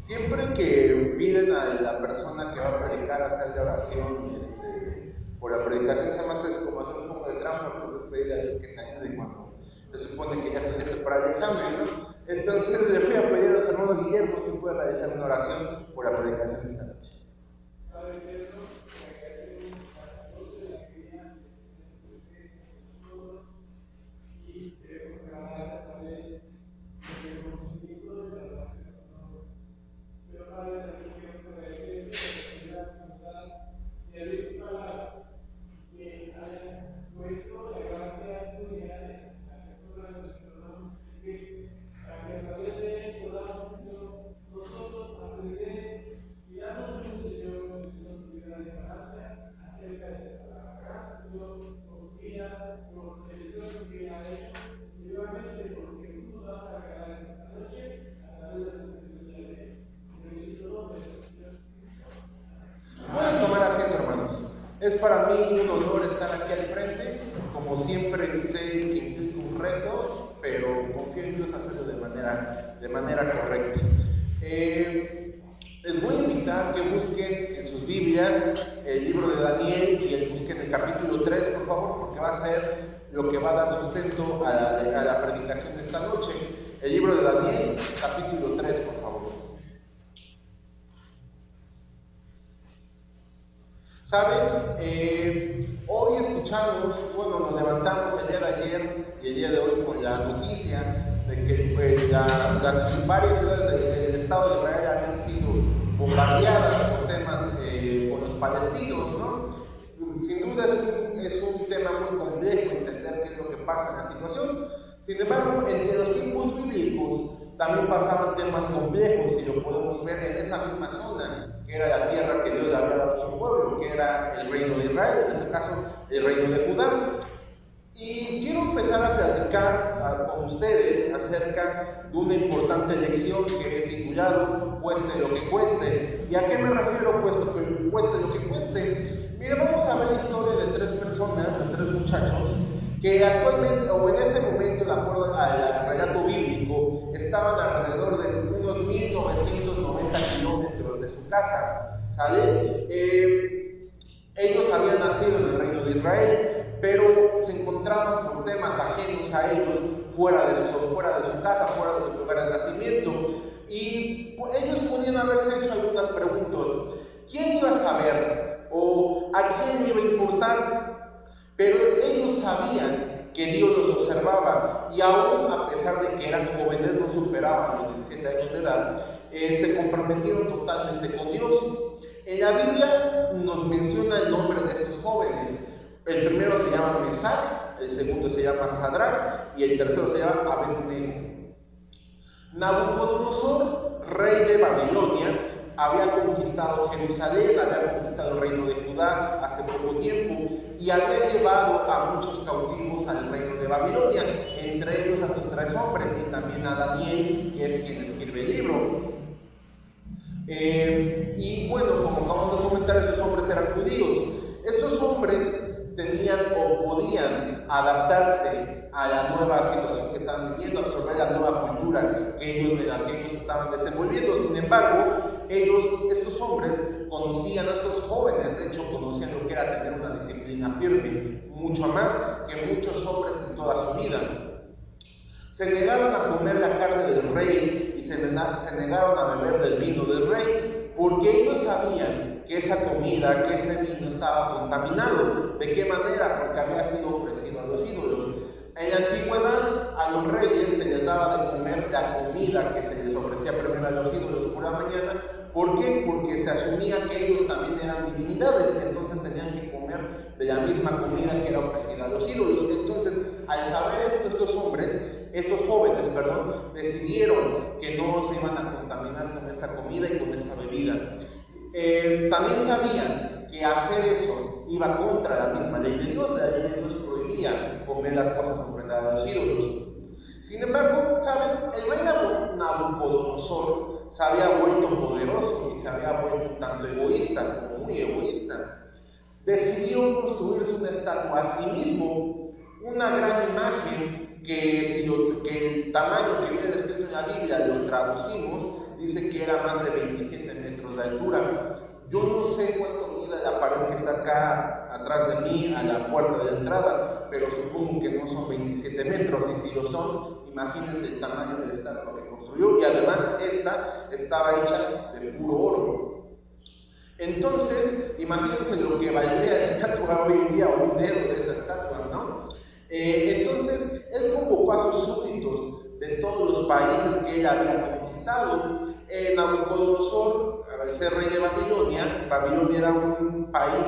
Siempre que piden a la persona que va a predicar hacer la oración por la predicación, se me hace como hacer un poco de trampa, porque es pedirle a Dios que te ayude cuando se supone que ya estoy listo para el examen, ¿no? Entonces le fui a pedir a los hermanos Guillermo si puede realizar una oración por la predicación de esta noche. Pueden tomar asiento, hermanos. Es para mí un honor estar aquí al frente. Como siempre sé que implica un reto, pero confío en Dios hacerlo de manera correcta. Les voy a invitar que busquen en sus Biblias el libro de Daniel y busquen el capítulo 3, por favor, porque va a ser lo que va a dar sustento a la predicación de esta noche. El libro de Daniel, capítulo 3, por favor. Saben, hoy escuchamos, nos levantamos el día de ayer y el día de hoy con la noticia de que las varias ciudades del Estado de Israel habían sido bombardeadas por temas con los palestinos, ¿no? Sin duda es un tema muy complejo entender qué es lo que pasa en la situación. Sin embargo, en los tiempos bíblicos también pasaban temas complejos y lo podemos ver en esa misma zona, que era la tierra que Dios le había dado a su pueblo, que era el reino de Israel, en este caso el reino de Judá. Y quiero empezar a platicar con ustedes acerca de una importante lección que he titulado Cueste lo que cueste. ¿Y a qué me refiero cueste lo que cueste? Mira, vamos a ver la historia de tres personas, de tres muchachos, que actualmente, o en ese momento, de acuerdo al relato bíblico, estaban alrededor de unos 1990 kilómetros de su casa, ¿sale? Ellos habían nacido en el reino de Israel, pero se encontraban por temas ajenos a ellos, fuera de su casa, fuera de su lugar de nacimiento, y ellos podían haberse hecho algunas preguntas. ¿Quién iba a saber? ¿O a quién iba a importar? Pero ellos sabían que Dios los observaba y aún a pesar de que eran jóvenes, no superaban los 17 años de edad, se comprometieron totalmente con Dios. En la Biblia nos menciona el nombre de estos jóvenes. El primero se llama Mesac, el segundo se llama Sadrach y el tercero se llama Abed-Nego. Nabucodonosor, rey de Babilonia, había conquistado Jerusalén, había conquistado el reino de Judá hace poco tiempo y había llevado a muchos cautivos al reino de Babilonia, entre ellos a sus tres hombres y también a Daniel, que es quien escribe el libro. Y bueno, como acabamos de comentar, estos hombres eran judíos. Estos hombres tenían o podían adaptarse a la nueva situación que estaban viviendo, absorber la nueva cultura que ellos estaban desenvolviendo. Sin embargo, estos hombres conocían a estos jóvenes, de hecho conocían lo que era tener una disciplina firme, mucho más que muchos hombres en toda su vida. Se negaron a comer la carne del rey y se negaron a beber del vino del rey, porque ellos sabían que esa comida, que ese vino estaba contaminado. ¿De qué manera? Porque había sido ofrecido a los ídolos. En la antigüedad a los reyes se les daba de comer la comida que se les ofrecía primero a los ídolos por la mañana. ¿Por qué? Porque se asumía que ellos también eran divinidades, entonces tenían que comer de la misma comida que era ofrecida a los ídolos. Entonces, al saber esto, estos jóvenes, decidieron que no se iban a contaminar con esta comida y con esta bebida. También sabían que hacer eso iba contra la misma ley de Dios. La ley de Dios prohibía comer las cosas ofrendadas a los ídolos. Sin embargo, ¿saben? El rey Nabucodonosor se había vuelto poderoso y se había vuelto un tanto egoísta, como muy egoísta. Decidió construirse una estatua a sí mismo, una gran imagen que el tamaño que viene descrito en la Biblia lo traducimos, dice que era más de 27 metros de altura. Yo no sé cuánto mide la pared que está acá atrás de mí, a la puerta de entrada, pero supongo que no son 27 metros, y si lo son, imagínense el tamaño de la estatua que construyó, y además esta estaba hecha de puro oro. Entonces, imagínense lo que valdría la estatua hoy en día, o un dedo de esta estatua, ¿no? Entonces, él convocó a sus súbditos de todos los países que él había conquistado. Nabucodonosor, al ser rey de Babilonia, Babilonia era un país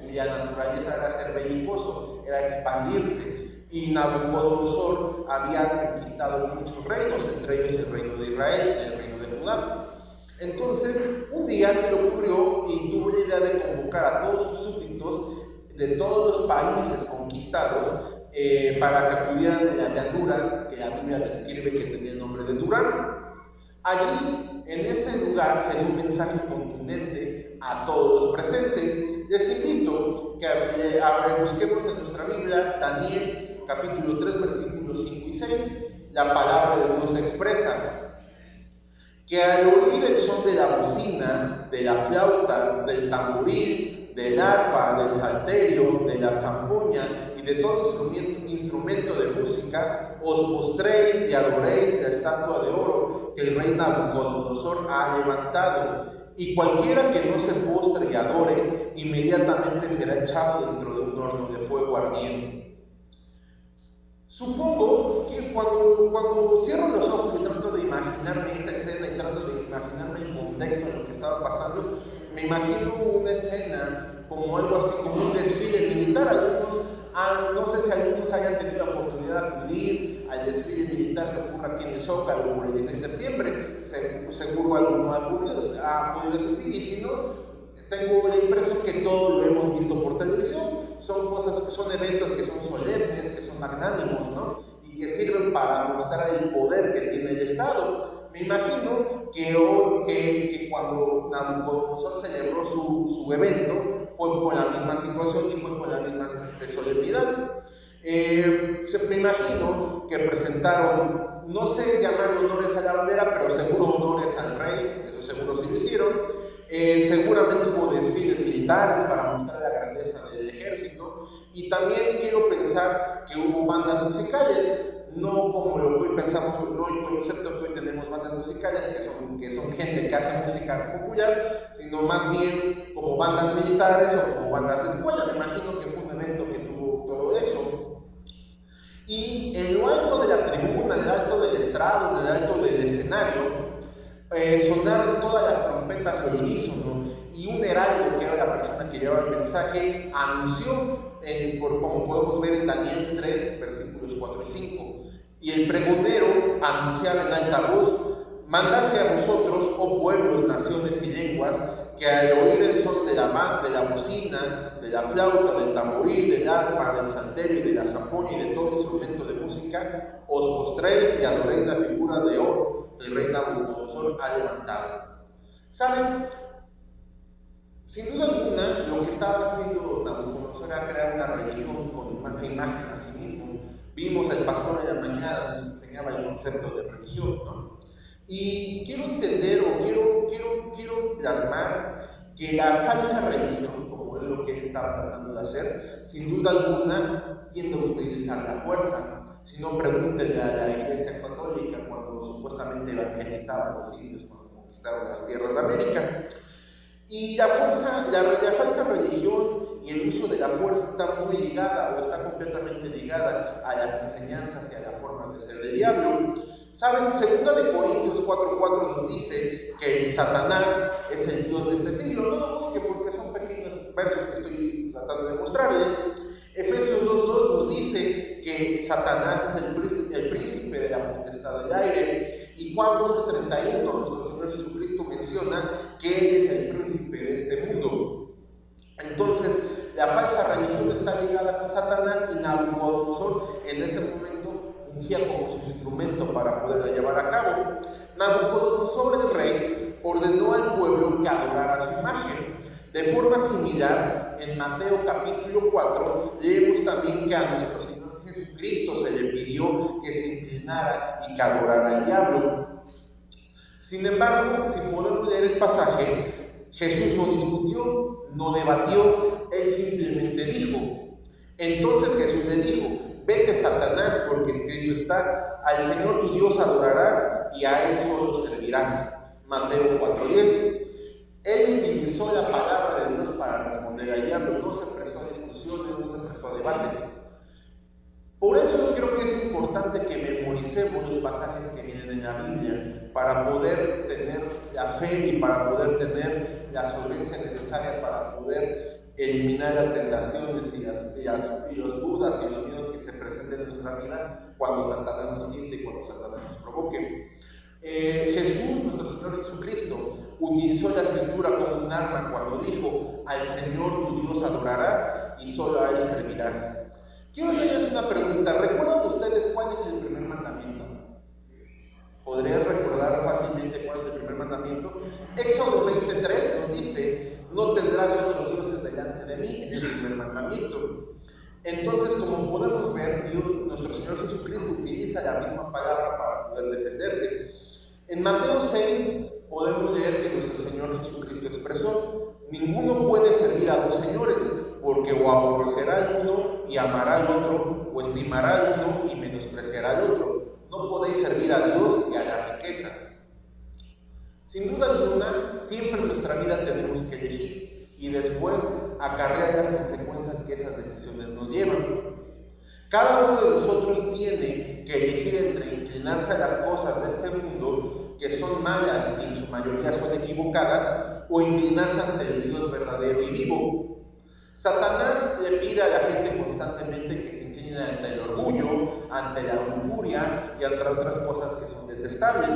cuya naturaleza era ser belicoso, era expandirse, y Nabucodonosor había conquistado muchos reinos, entre ellos el reino de Israel, el reino de Judá. Entonces, un día se le ocurrió y tuvo la idea de convocar a todos sus súbditos de todos los países conquistados para que acudieran de la llanura que la Biblia describe que tenía el nombre de Durán. Allí, en ese lugar, se dio un mensaje contundente a todos los presentes. Les invito que busquemos en nuestra Biblia Daniel capítulo 3, versículos 5 y 6. La palabra de Dios expresa que al oír el son de la bocina, de la flauta, del tamboril, del arpa, del salterio, de la zampoña y de todo instrumento de música, os postréis y adoréis la estatua de oro que el rey Nabucodonosor ha levantado, y cualquiera que no se postre y adore, inmediatamente será echado dentro de un horno de fuego ardiente. Supongo que cuando cierro los ojos y trato de imaginarme esta escena y trato de imaginarme el contexto en lo que estaba pasando, me imagino una escena como algo así, como un desfile militar. No sé si algunos hayan tenido la oportunidad de acudir al desfile militar que ocurre aquí en el Zócalo por el 16 de septiembre. Seguro alguno ha podido asistir, y si no, tengo la impresión que todos lo hemos visto por televisión. Son eventos que son solemnes, que son magnánimos, ¿no? Y que sirven para mostrar el poder que tiene el Estado. Me imagino que cuando Nabucodonosor celebró su evento, fue con la misma situación y fue con la misma solemnidad. Me imagino que presentaron, no sé llamar honores a la bandera, pero seguro honores al rey, eso seguro sí lo hicieron. Seguramente hubo desfiles militares para mostrar la grandeza del ejército, y también quiero pensar que hubo bandas musicales, no como lo que hoy pensamos, no el concepto que hoy tenemos bandas musicales, que son gente que hace música popular, sino más bien como bandas militares o como bandas de escuela. Me imagino que fue un evento que tuvo todo eso. Y en lo alto de la tribuna, en lo alto del estrado, en lo alto del escenario, sonaron todas las trompetas al unísono, y un heraldo, que era la persona que llevaba el mensaje, anunció, como podemos ver en Daniel 3, versículos 4 y 5, y el pregonero anunciaba en alta voz: mandase a vosotros, oh pueblos, naciones y lenguas, que al oír el son de la bocina, de la flauta, del tamboril, del arpa, del salterio y de la zampoña y de todo instrumento de música, os postréis y adoréis la figura de oro que el rey Nabucodonosor ha levantado. ¿Saben? Sin duda alguna, lo que estaba haciendo Nabucodonosor era crear una religión con imagen a sí mismo. Vimos al pastor en la mañana, nos enseñaba el concepto de religión, ¿no? Y quiero entender, o quiero plasmar que la falsa religión, como es lo que él estaba tratando de hacer, sin duda alguna tiende a utilizar la fuerza. Si no, pregúntenle a la Iglesia Católica cuando supuestamente evangelizaban a los indios cuando conquistaron las tierras de América. Y la falsa religión y el uso de la fuerza está muy ligada, o está completamente ligada, a las enseñanzas y a la forma de ser del diablo. ¿Saben? 2 Corintios 4:4 nos dice que Satanás es el Dios de este siglo. No lo busquen porque son pequeños versos que estoy tratando de mostrarles. Efesios 2:2 nos dice que Satanás es el príncipe de la potestad del aire. Y Juan 12:31, nuestro Señor Jesucristo menciona que Él es el príncipe de este mundo. Entonces, la falsa religión está ligada con Satanás, y Nabucodonosor en ese momento fungía como su instrumento para poderla llevar a cabo. Nabucodonosor, el rey, ordenó al pueblo que adorara su imagen. De forma similar, en Mateo capítulo 4, leemos también que a nuestro Señor Jesucristo se le pidió que se inclinara y que adorara al diablo. Sin embargo, si podemos leer el pasaje, Jesús no discutió, no debatió, él simplemente dijo. Entonces Jesús le dijo: vete, Satanás, porque escrito está: al Señor tu Dios adorarás y a Él solo servirás. Mateo 4:10. Él utilizó la palabra de Dios para responder al diablo, no se prestó a discusiones, no se prestó a debates. Por eso yo creo que es importante que memoricemos los pasajes que vienen en la Biblia para poder tener la fe y para poder tener la solvencia necesaria para poder eliminar las tentaciones y las dudas y los miedos que se presenten en nuestra vida cuando Satanás nos tiente y cuando Satanás nos provoque. Jesús, nuestro Señor Jesucristo, utilizó la escritura como un arma cuando dijo: al Señor tu Dios adorarás y solo a Él servirás. Quiero hacerles una pregunta. ¿Recuerdan ustedes cuál es el primer mandamiento? ¿Podrías recordar fácilmente cuál es el primer mandamiento? Éxodo 23 nos dice: no tendrás otros dioses delante de mí. Ese es el primer mandamiento. Entonces, como podemos ver, Dios, nuestro Señor Jesucristo utiliza la misma palabra para poder defenderse. En Mateo 6 podemos leer que nuestro Señor Jesucristo expresó: ninguno puede servir a dos señores, porque o aborrecerá al uno y amará al otro, o estimará al uno y menospreciará al otro. No podéis servir a Dios y a la riqueza. Sin duda alguna, siempre en nuestra vida tenemos que elegir y después acarrear las consecuencias que esas decisiones nos llevan. Cada uno de nosotros tiene que elegir entre inclinarse a las cosas de este mundo, que son malas y en su mayoría son equivocadas, o inclinarse ante el Dios verdadero y vivo. Satanás le pide a la gente constantemente que se incline ante el orgullo, ante la lujuria y ante otras cosas que son detestables.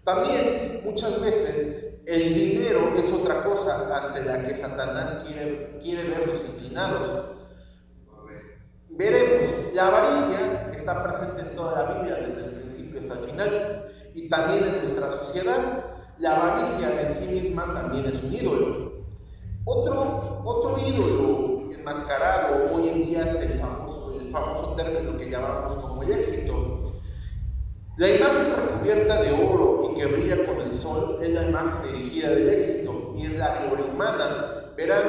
También, muchas veces, el dinero es otra cosa ante la que Satanás quiere vernos inclinados. Veremos, la avaricia está presente en toda la Biblia, desde el principio hasta el final, y también en nuestra sociedad. La avaricia en sí misma también es un ídolo. Otro ídolo enmascarado hoy en día es el famoso término que llamamos como el éxito. La imagen recubierta de oro y que brilla con el sol es la imagen dirigida del éxito y es la gloria humana. Verán,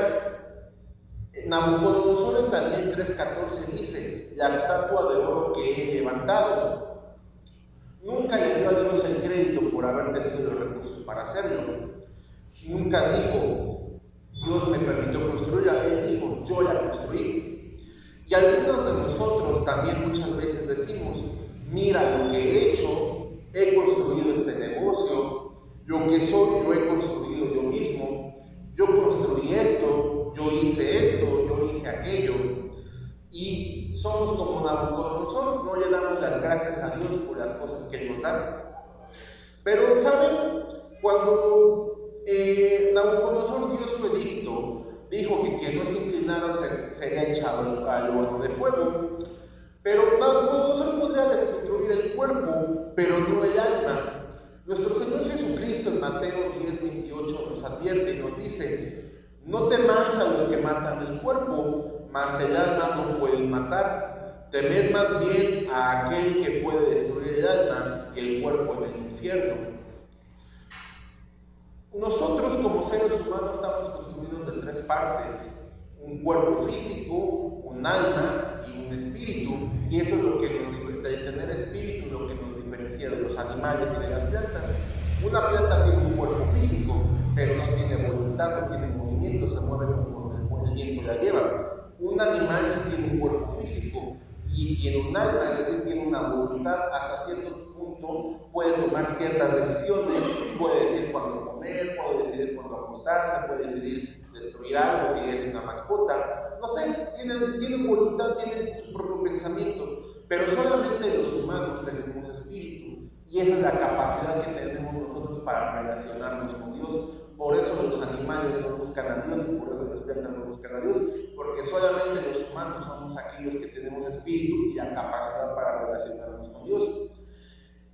Nabucodonosor en Daniel 3:14 dice: la estatua de oro que he levantado. Nunca le dio a Dios el crédito por haber tenido los recursos para hacerlo. Nunca dijo: Dios me permitió construirla. Él dijo: yo la construí. Y algunos de nosotros también muchas veces decimos: mira lo que he hecho, he construido este negocio, lo que soy lo he construido yo mismo, yo construí esto, yo hice aquello. Y somos como Nabucodonosor, no le damos las gracias a Dios por las cosas que Él nos da. Pero, ¿saben? Cuando Nabucodonosor dio su edicto, dijo que quien no se inclinara sería echado al horno de fuego. Pero Nabucodonosor podría destruir el cuerpo, pero no el alma. Nuestro Señor Jesucristo en Mateo 10:28 nos advierte y nos dice: no temáis a los que matan el cuerpo, mas el alma no pueden matar. Temed más bien a aquel que puede destruir el alma y el cuerpo en el infierno. Nosotros como seres humanos estamos constituidos de tres partes: un cuerpo físico, un alma y un espíritu, y eso es lo que nos diferencia de tener espíritu, lo que nos diferencia de los animales y de las plantas. Una planta tiene un cuerpo físico, pero no tiene voluntad, no tiene movimiento, se mueve como el viento la lleva. Un animal sí tiene un cuerpo físico y tiene un alma, es decir, tiene una voluntad. Hasta cierto punto puede tomar ciertas decisiones, puede decidir cuándo comer, puede decidir cuándo acostarse, puede decidir destruir algo si es una mascota. No sé, tienen voluntad, tienen su propio pensamiento, pero solamente los humanos tenemos espíritu, y esa es la capacidad que tenemos nosotros para relacionarnos con Dios. Por eso los animales no buscan a Dios y por eso las plantas no buscan a Dios, porque solamente los humanos somos aquellos que tenemos espíritu y la capacidad para relacionarnos con Dios.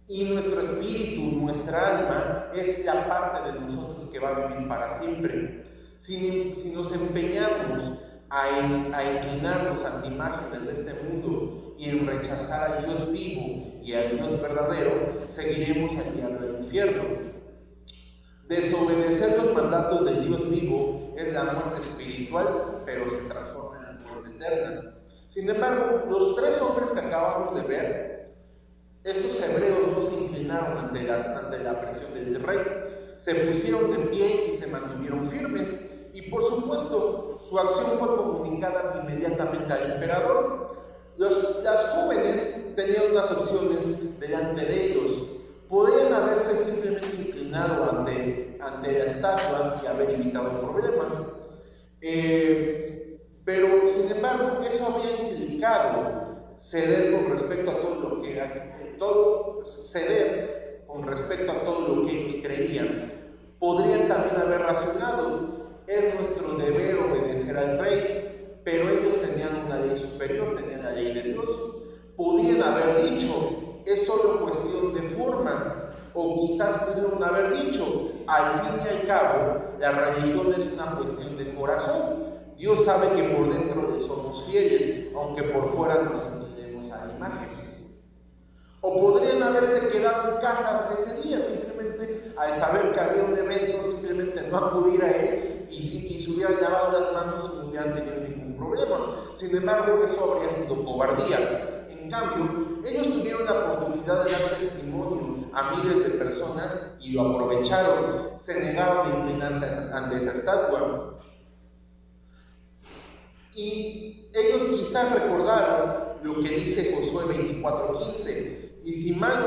Y nuestro espíritu, nuestra alma, es la parte de nosotros que va a vivir para siempre. Si nos empeñamos a inclinarnos ante imágenes de este mundo y en rechazar al Dios vivo y al Dios verdadero, seguiremos al diablo del infierno. Desobedecer los mandatos del Dios vivo es la muerte espiritual, pero se transforma en la muerte eterna. Sin embargo, los tres hombres que acabamos de ver, estos hebreos no se inclinaron ante la presión del rey, se pusieron de pie y se mantuvieron firmes, y por supuesto, su acción fue comunicada inmediatamente al emperador. Las jóvenes tenían unas opciones delante de ellos. Podían haberse simplemente inclinado ante la estatua y haber evitado problemas. Pero, sin embargo, eso había implicado ceder con respecto a todo lo que ellos creían. Podrían también haber razonado: es nuestro deber obedecer al rey, pero ellos tenían una ley superior, tenían la ley de Dios. Podían haber dicho: es solo cuestión de forma, o quizás pudieron haber dicho: al fin y al cabo, la religión es una cuestión de corazón. Dios sabe que por dentro le somos fieles, aunque por fuera nos inclinemos a la imagen. O podrían haberse quedado en casa ese día, simplemente al saber que había un evento, simplemente no acudir a él y se hubieran lavado las manos y no hubieran tenido ningún problema. Sin embargo, eso habría sido cobardía. En cambio, ellos tuvieron la oportunidad de dar testimonio a miles de personas y lo aprovecharon. Se negaron a inclinarse ante esa estatua. Y ellos quizás recordaron lo que dice Josué 24:15: y si mal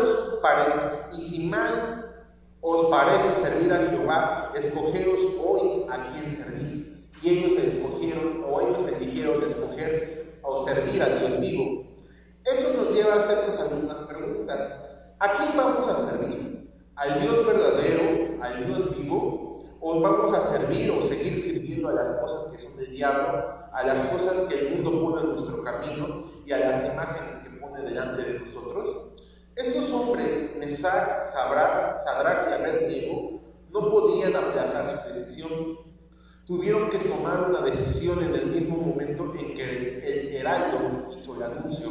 os parece servir a Jehová, escogeos hoy a quién servís. Y ellos eligieron escoger o servir al Dios vivo. Eso nos lleva a hacernos algunas preguntas. ¿A quién vamos a servir? ¿Al Dios verdadero, al Dios vivo? ¿O vamos a servir o seguir sirviendo a las cosas que son del diablo, a las cosas que el mundo pone en nuestro camino y a las imágenes que pone delante de nosotros? Estos hombres, Mesac, Sadrach y Abednego, no podían aplazar su decisión. Tuvieron que tomar una decisión en el mismo momento en que el heraldo hizo el anuncio.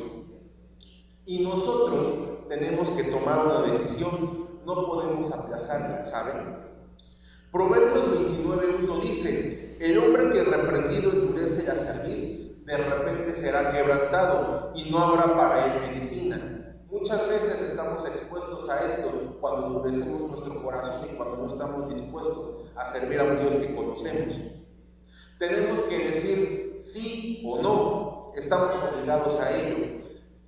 Y nosotros tenemos que tomar una decisión, no podemos aplazarla, ¿saben? Proverbios 29:1 dice: el hombre que reprendido endurece la cerviz, de repente será quebrantado y no habrá para él medicina. Muchas veces estamos expuestos a esto cuando endurecemos nuestro corazón y cuando no estamos dispuestos a servir a un Dios que conocemos. Tenemos que decir sí o no, estamos obligados a ello.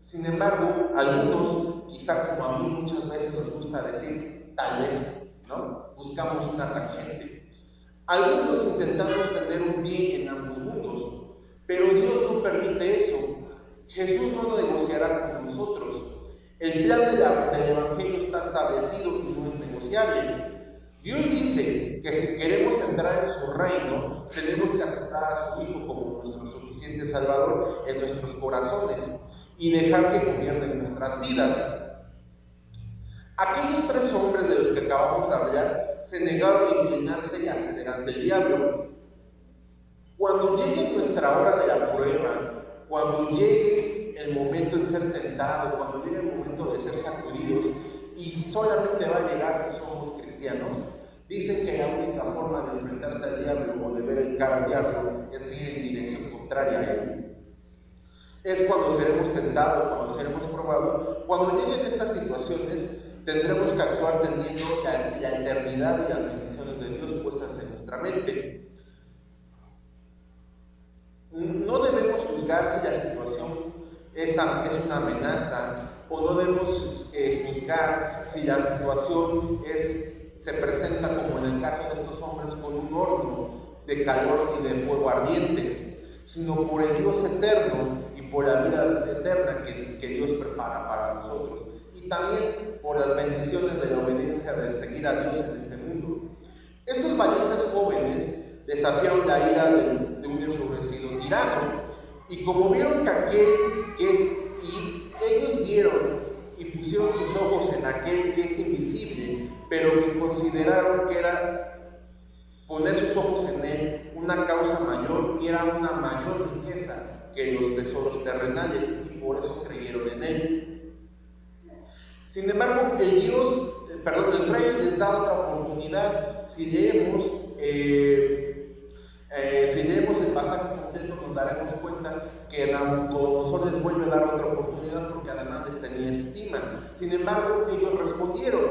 Sin embargo, algunos, quizá como a mí muchas veces nos gusta decir tal vez, ¿no? Buscamos una tangente. Algunos intentamos tener un bien en ambos mundos, pero Dios no permite eso. Jesús no negociará con nosotros. El plan del Evangelio está establecido y no es negociable. Dios dice que si queremos entrar en su reino, tenemos que aceptar a su Hijo como nuestro suficiente Salvador en nuestros corazones y dejar que gobierne nuestras vidas. Aquellos tres hombres de los que acabamos de hablar se negaron a inclinarse y a ceder ante el diablo. Cuando llegue nuestra hora de la prueba, cuando llegue el momento de ser tentado, cuando llegue el momento de ser sacudidos, y solamente va a llegar si somos cristianos, dicen que la única forma de enfrentarte al diablo o de ver el cara al diablo es ir en dirección contraria a él. Es cuando seremos tentados, cuando seremos probados. Cuando lleguen estas situaciones, tendremos que actuar teniendo la eternidad y las bendiciones de Dios puestas en nuestra mente. No debemos juzgar si la situación es una amenaza, o no debemos juzgar si la situación se presenta, como en el caso de estos hombres, con un horno de calor y de fuego ardientes, sino por el Dios eterno y por la vida eterna que Dios prepara para nosotros, y también por las bendiciones de la obediencia de seguir a Dios en este mundo. Estos valientes jóvenes desafiaron la ira de un enfurecido tirano, y como vieron ellos vieron y pusieron sus ojos en aquel que es invisible, pero que consideraron que era poner sus ojos en él una causa mayor y era una mayor riqueza que los tesoros terrenales, y por eso creyeron en él. Sin embargo, el Dios el rey les da otra oportunidad. Si leemos el pasaje completo, nos daremos cuenta que Nabucodonosor les vuelve a dar otra oportunidad porque además les tenía estima. Sin embargo, ellos respondieron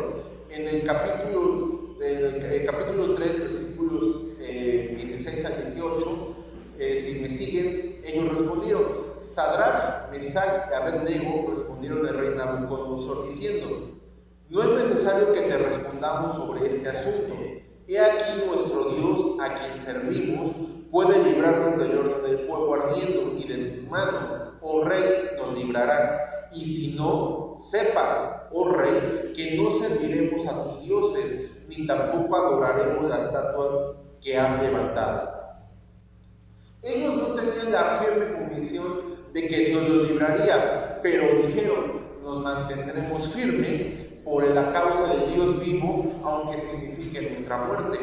en el capítulo 3, versículos 16 al 18. Si me siguen, ellos respondieron: Sadrach, Mesach y Abednego respondieron al rey Nabucodonosor diciendo: no es necesario que te respondamos sobre este asunto. He aquí nuestro Dios, a quien servimos, puede librarnos del horno del fuego ardiendo, y de tu mano, oh rey, nos librará. Y si no, sepas, oh rey, que no serviremos a tus dioses, ni tampoco adoraremos la estatua que has levantado. Ellos no tenían la firme convicción de que Dios los libraría, pero dijeron: nos mantendremos firmes por la causa del Dios vivo, aunque signifique nuestra muerte.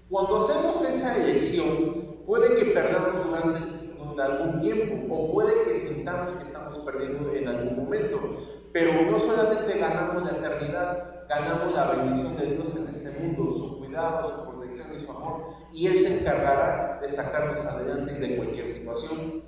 Cuando hacemos esa elección, puede que perdamos durante algún tiempo, o puede que sintamos que estamos perdiendo en algún momento, pero no solamente ganamos la eternidad, ganamos la bendición de Dios en este mundo, su cuidado, su protección y su amor, y Él se encargará de sacarnos adelante de cualquier situación.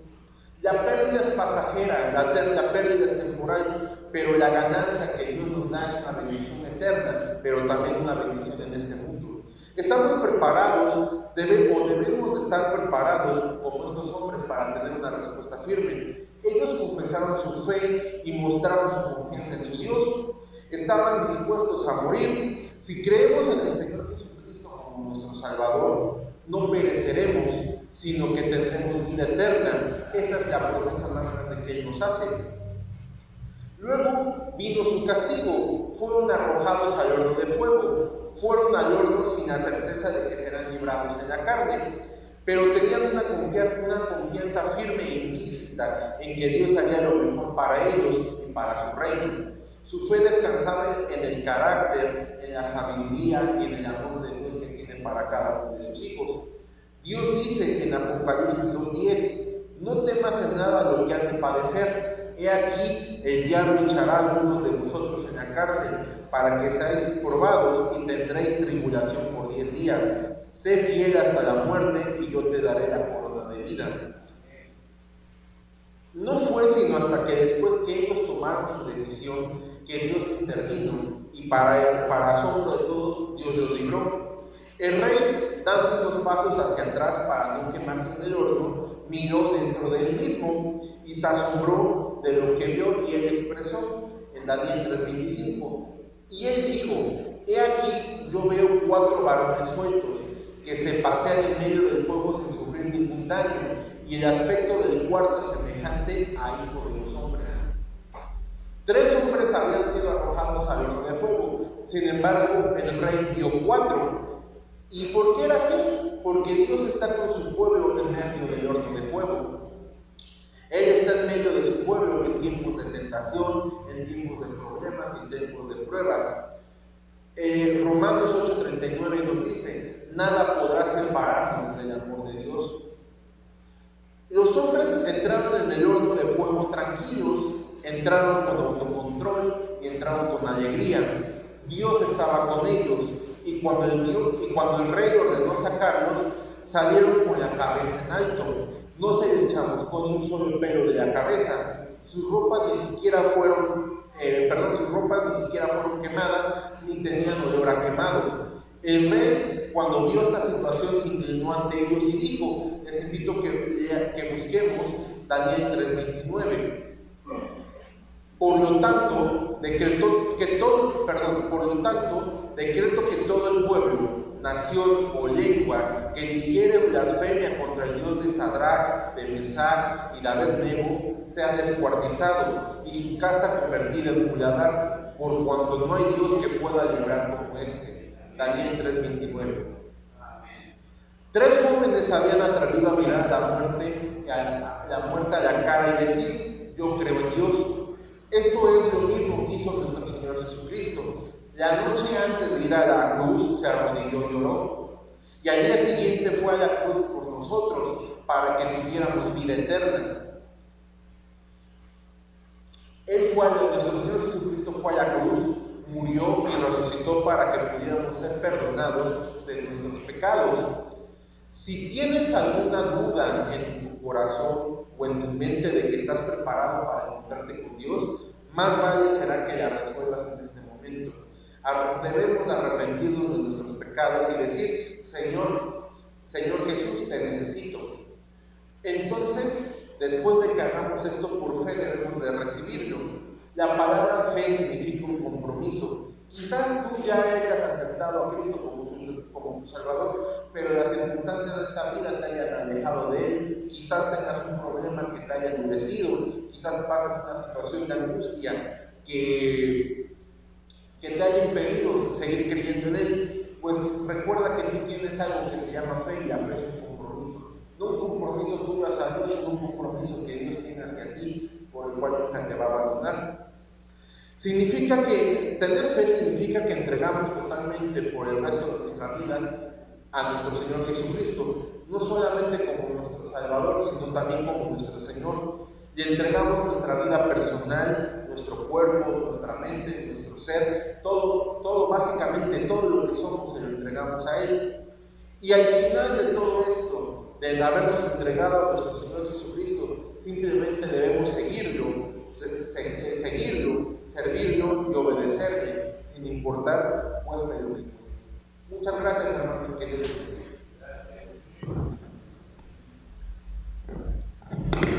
La pérdida es pasajera, la pérdida es temporal, pero la ganancia que Dios nos da es una bendición eterna, pero también una bendición en este mundo. Estamos preparados, debemos de estar preparados como estos hombres para tener una respuesta firme. Ellos confesaron su fe y mostraron su confianza en su Dios. Estaban dispuestos a morir. Si creemos en el Señor Jesucristo como nuestro Salvador, no pereceremos, sino que tendremos vida eterna. Esa es la promesa más grande que Él nos hace. Luego vino su castigo, fueron arrojados al horno de fuego, fueron al horno sin la certeza de que serán librados en la carne, pero tenían una confianza firme e implícita en que Dios haría lo mejor para ellos y para su reino. Su fe descansaba en el carácter, en la sabiduría y en el amor de Dios que tiene para cada uno de sus hijos. Dios dice en Apocalipsis 2:10: no temas en nada lo que has de padecer. He aquí, el diablo echará a algunos de vosotros en la cárcel, para que seáis probados y tendréis tribulación por 10 días. Sé fiel hasta la muerte, y yo te daré la corona de vida. No fue sino hasta que después que ellos tomaron su decisión, que Dios intervino, y para asombro de todos, Dios los libró. El rey, dando unos pasos hacia atrás para no quemarse en el horno, miró dentro de él mismo y se asombró de lo que vio, y él expresó en Daniel 3:25. Y él dijo: he aquí, yo veo 4 varones sueltos que se pasean en medio del fuego sin sufrir ningún daño, y el aspecto del cuarto es semejante a hijo de los hombres. 3 hombres habían sido arrojados al horno de fuego, sin embargo el rey vio 4. ¿Y por qué era así? Porque Dios está con su pueblo en medio del horno de fuego. Él está en medio de su pueblo en tiempos de tentación, en tiempos de problemas y en tiempos de pruebas. Romanos 8:39 nos dice: nada podrá separarnos del amor de Dios. Los hombres entraron en el horno de fuego tranquilos, entraron con autocontrol y entraron con alegría. Dios estaba con ellos. Y cuando el rey ordenó sacarlos, salieron con la cabeza en alto. No se les chamuscó ni un solo pelo de la cabeza. Sus ropas ni siquiera fueron quemadas, ni tenían olor a quemado. El rey, cuando vio esta situación, se inclinó ante ellos y dijo: necesito que busquemos Daniel 3:29. Por lo tanto, decreto que todo el pueblo, nación o lengua que dijere blasfemia contra el Dios de Sadrach, de Mesach y de Abednego sea descuartizado, y su casa convertida en muladar, por cuanto no hay Dios que pueda librar como este. Daniel 3:29. 3 jóvenes habían atrevido a mirar a la muerte a la cara y decir: yo creo en Dios. Esto es lo mismo que hizo nuestro Señor Jesucristo. La noche antes de ir a la cruz se arrodilló y lloró, y al día siguiente fue a la cruz por nosotros para que tuviéramos vida eterna. Nuestro Señor Jesucristo fue a la cruz, murió y resucitó para que pudiéramos ser perdonados de nuestros pecados. Si tienes alguna duda en tu corazón o en tu mente de que estás preparado para encontrarte con Dios, más vale será que la resuelvas en este momento. Debemos arrepentirnos de nuestros pecados y decir: Señor Jesús, te necesito. Entonces, después de que hagamos esto por fe, debemos de recibirlo. La palabra fe significa un compromiso. Quizás tú ya hayas aceptado a Cristo como tu Salvador, pero las circunstancias de esta vida te hayan alejado de Él. Quizás tengas un problema que te haya endurecido, quizás pases una situación de angustia que te haya impedido seguir creyendo en Él. Pues recuerda que tú tienes algo que se llama fe, y la fe es un compromiso. No un compromiso tuyo hacia Dios, sino un compromiso que Dios tiene hacia ti, por el cual nunca te va a abandonar. Significa que tener fe significa que entregamos totalmente por el resto de nuestra vida a nuestro Señor Jesucristo, no solamente como nuestro Salvador, sino también como nuestro Señor. Le entregamos nuestra vida personal, nuestro cuerpo, nuestra mente, nuestro ser, todo, básicamente todo lo que somos se lo entregamos a Él. Y al final de todo esto, de habernos entregado a nuestro Señor Jesucristo, simplemente debemos seguirlo, servirlo y obedecerle, sin importar cuál sea el. Muchas gracias, hermanos, que Dios